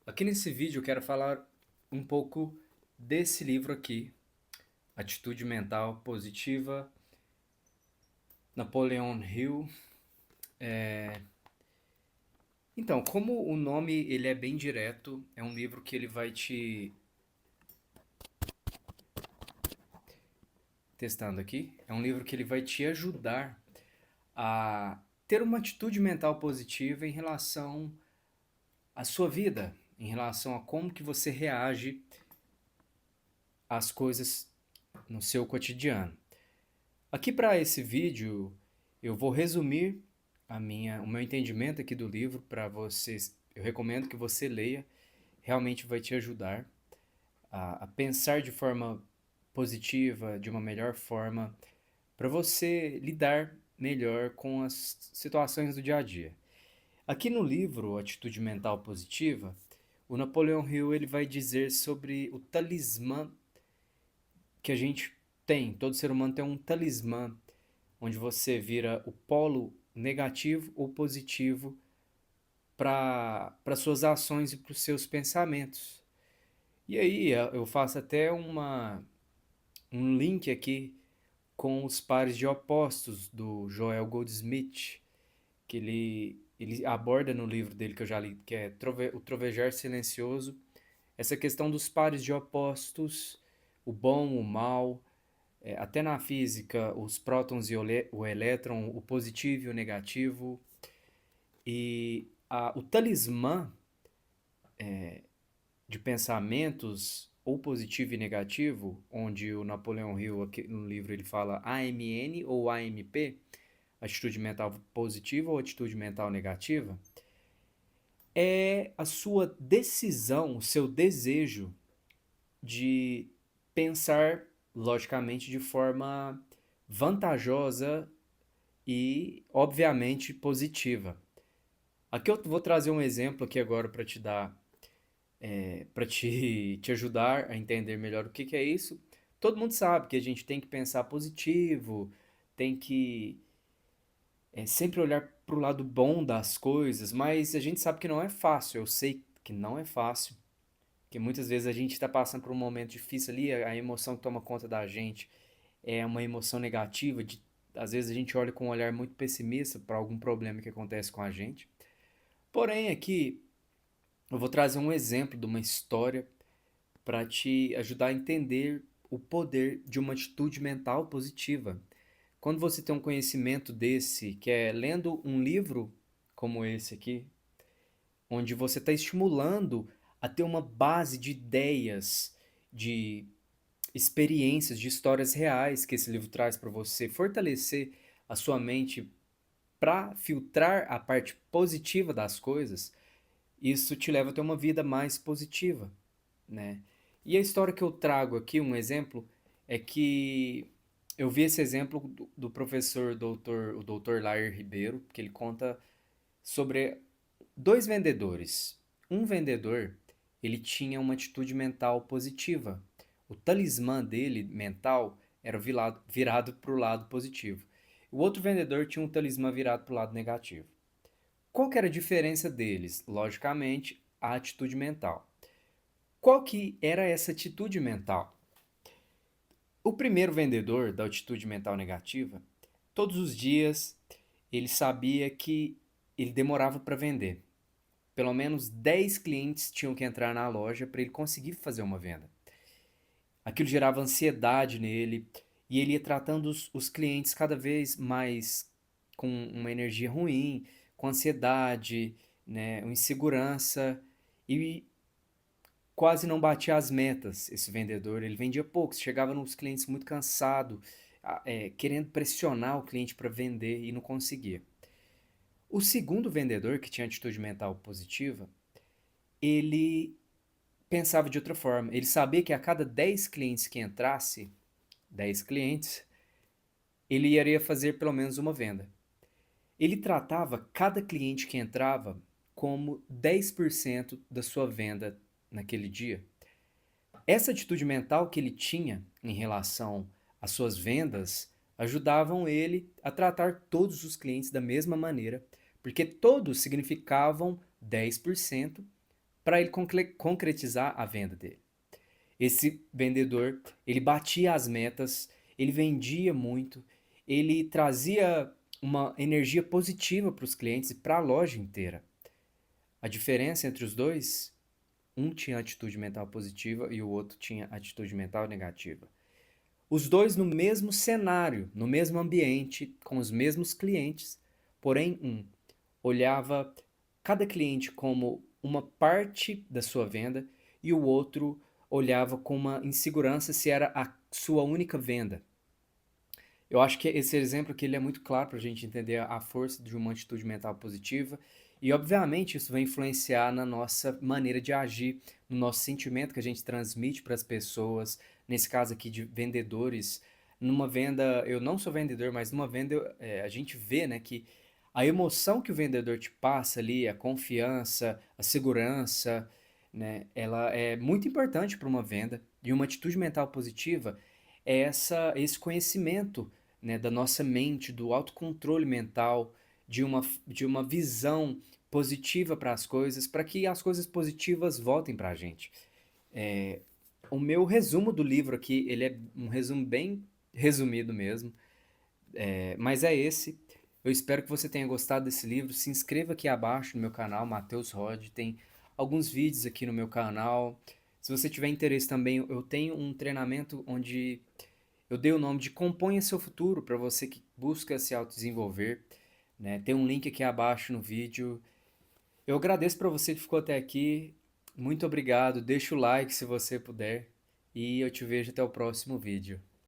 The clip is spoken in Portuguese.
Aqui nesse vídeo eu quero falar um pouco desse livro aqui, Atitude Mental Positiva, Napoleon Hill. Então, como o nome ele é bem direto, é um livro que ele vai te testando aqui, é um livro que ele vai te ajudar a ter uma atitude mental positiva em relação à sua vida, em relação a como que você reage às coisas no seu cotidiano. Aqui para esse vídeo, eu vou resumir o meu entendimento aqui do livro para vocês. Eu recomendo que você leia, realmente vai te ajudar a pensar de forma positiva, de uma melhor forma, para você lidar melhor com as situações do dia a dia. Aqui no livro Atitude Mental Positiva, o Napoleon Hill ele vai dizer sobre o talismã que a gente tem. Todo ser humano tem um talismã onde você vira o polo negativo ou positivo para suas ações e para os seus pensamentos. E aí eu faço até um link aqui com os pares de opostos do Joel Goldsmith, que ele aborda no livro dele que eu já li, que é O Trovejar Silencioso, essa questão dos pares de opostos, o bom, o mal, até na física, os prótons e o elétron, o positivo e o negativo. E o talismã de pensamentos, ou positivo e negativo, onde o Napoleão Hill, aqui no livro, ele fala AMN ou AMP, atitude mental positiva ou atitude mental negativa, é a sua decisão, o seu desejo de pensar, logicamente, de forma vantajosa e, obviamente, positiva. Aqui eu vou trazer um exemplo aqui agora para te dar, para te ajudar a entender melhor o que que é isso. Todo mundo sabe que a gente tem que pensar positivo, tem que sempre olhar para o lado bom das coisas, mas a gente sabe que não é fácil. Eu sei que não é fácil, que muitas vezes a gente está passando por um momento difícil ali, a emoção que toma conta da gente é uma emoção negativa, às vezes a gente olha com um olhar muito pessimista para algum problema que acontece com a gente. Porém, aqui eu vou trazer um exemplo de uma história para te ajudar a entender o poder de uma atitude mental positiva. Quando você tem um conhecimento desse, que é lendo um livro como esse aqui, onde você está estimulando a ter uma base de ideias, de experiências, de histórias reais que esse livro traz para você, fortalecer a sua mente para filtrar a parte positiva das coisas, isso te leva a ter uma vida mais positiva, né? E a história que eu trago aqui, um exemplo, é que eu vi esse exemplo do professor doutor, o doutor Lair Ribeiro, que ele conta sobre dois vendedores. Um vendedor, ele tinha uma atitude mental positiva. O talismã dele, mental, era virado para o lado positivo. O outro vendedor tinha um talismã virado para o lado negativo. Qual que era a diferença deles? Logicamente, a atitude mental. Qual que era essa atitude mental? O primeiro vendedor da atitude mental negativa, todos os dias ele sabia que ele demorava para vender. Pelo menos 10 clientes tinham que entrar na loja para ele conseguir fazer uma venda. Aquilo gerava ansiedade nele e ele ia tratando os clientes cada vez mais com uma energia ruim, com ansiedade, né, insegurança e quase não batia as metas. Esse vendedor, ele vendia pouco, chegava nos clientes muito cansado, querendo pressionar o cliente para vender e não conseguia. O segundo vendedor, que tinha atitude mental positiva, ele pensava de outra forma. Ele sabia que a cada 10 clientes que entrasse, 10 clientes, ele iria fazer pelo menos uma venda. Ele tratava cada cliente que entrava como 10% da sua venda naquele dia. Essa atitude mental que ele tinha em relação às suas vendas ajudavam ele a tratar todos os clientes da mesma maneira, porque todos significavam 10% para ele concretizar a venda dele. Esse vendedor, ele batia as metas, ele vendia muito, ele trazia uma energia positiva para os clientes e para a loja inteira. A diferença entre os dois, um tinha atitude mental positiva e o outro tinha atitude mental negativa. Os dois no mesmo cenário, no mesmo ambiente, com os mesmos clientes, porém um olhava cada cliente como uma parte da sua venda e o outro olhava com uma insegurança se era a sua única venda. Eu acho que esse exemplo aqui ele é muito claro para a gente entender a força de uma atitude mental positiva e, obviamente, isso vai influenciar na nossa maneira de agir, no nosso sentimento que a gente transmite para as pessoas, nesse caso aqui de vendedores. Numa venda, eu não sou vendedor, mas numa venda a gente vê, né, que a emoção que o vendedor te passa ali, a confiança, a segurança, né, ela é muito importante para uma venda e uma atitude mental positiva é esse conhecimento, né, da nossa mente, do autocontrole mental, de uma visão positiva para as coisas, para que as coisas positivas voltem para a gente. É, o meu resumo do livro aqui, ele é um resumo bem resumido mesmo, mas é esse. Eu espero que você tenha gostado desse livro. Se inscreva aqui abaixo no meu canal, Matheus Rod. Tem alguns vídeos aqui no meu canal. Se você tiver interesse também, eu tenho um treinamento onde eu dei o nome de Componha Seu Futuro para você que busca se autodesenvolver, né? Tem um link aqui abaixo no vídeo. Eu agradeço para você que ficou até aqui. Muito obrigado. Deixa o like se você puder. E eu te vejo até o próximo vídeo.